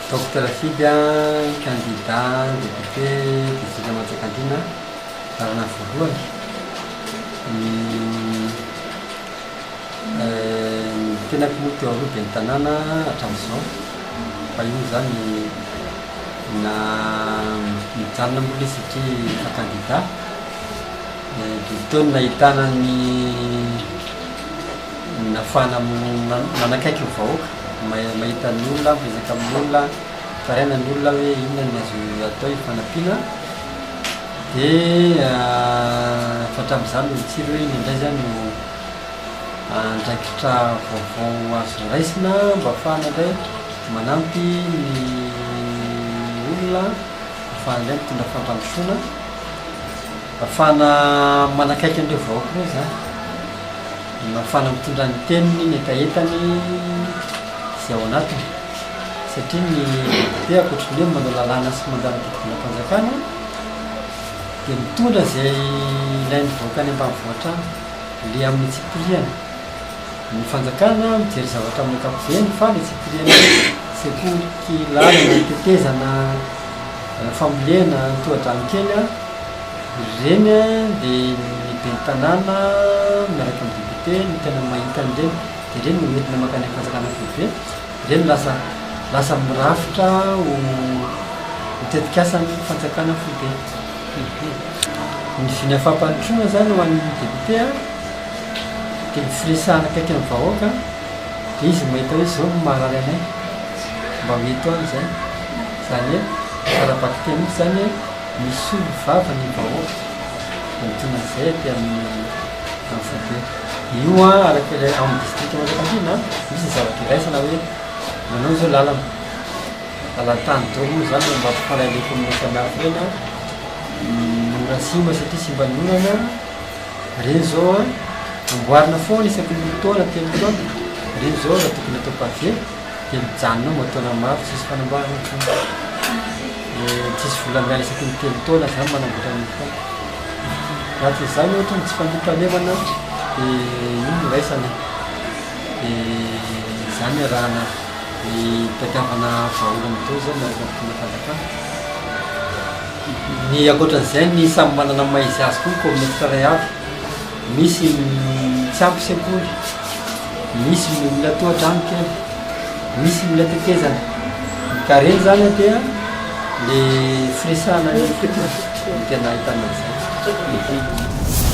Docteur Fidy candidat député district Manjakandriana arana voalohany tena moa teo aloha be ny tanàna hatramin'izao fa io zany na mijanona moa le satria fa candidat taony nahitana ny nafana nanakaiky ny vahoaka mahita ny olona mizaka amin'ny olona taraina ny olona hoe inona ny azo atao hifanampiana dia fatram'izany mitsiry hoe indray zany no andraikitra vaovao azo raisina mba ahafahana indray manampy ny olona ahafahana indray mitondra fampandrosoana ahafahana manakaiky an'ireo vahoaka reo zany ahafahana mitondra ny teniny ny etaetany sy ao anatiny satria ny député akoatrany hoe manao lalàna sy mandana fitondram-panjakana dia mitondra zay ilain'ny vahoaka any ambanivohitra le amin'ny tsipiriana ny fanjakana mijery zavatra amin'ny ankapobeny fa le tsipiriana sekoly lalana tetezana famolena tohadrano kely reny dia ny be ny tanàna miaraka amin'ny député ny tena mahita an'ireny dia reny no entina makany fanjakana foibe reny lasa mirafitra mitetikasa ny fanjakana foibe ny viny fampandrosoana zany ho an'ny député dia mifiresahana akaiky amin'ny vahoaka dia izy mahita hoe zao no maharary anay mba mety any zay zany hoe arabaky teny mihitsy zany hoe misy olo vava ny vahoaka mitona zay ty amin'ny foibe io araka amin'ny district Manjakandriana misy zavatra iraisana hoe manao zao lalana lalatany dolo zany mba ampifanahy le commune samihafa reny mora simba satria simba ny olana reny zao amboarina foana isaky ny taona telo taona reny zao raha tokony atao pavé dia mijanona ao mataona maro tsisy fanamboarana tsisy volamiala isaky ny telo taona zany manamboatra ny foana raha toy zany ohatra ny tsy fandimpanemana dia ino raisana dia zany arahana ny tadiavana vaholana tao zany nampitona fanjakana ny akoatran'izay ny samy manana maizy azy koa commune tsiraray avy misy tsy ampy sekoly misy mila tohadrano kely misy mila tetezana ka reny zany dia le firesahana ny tena ahitana zay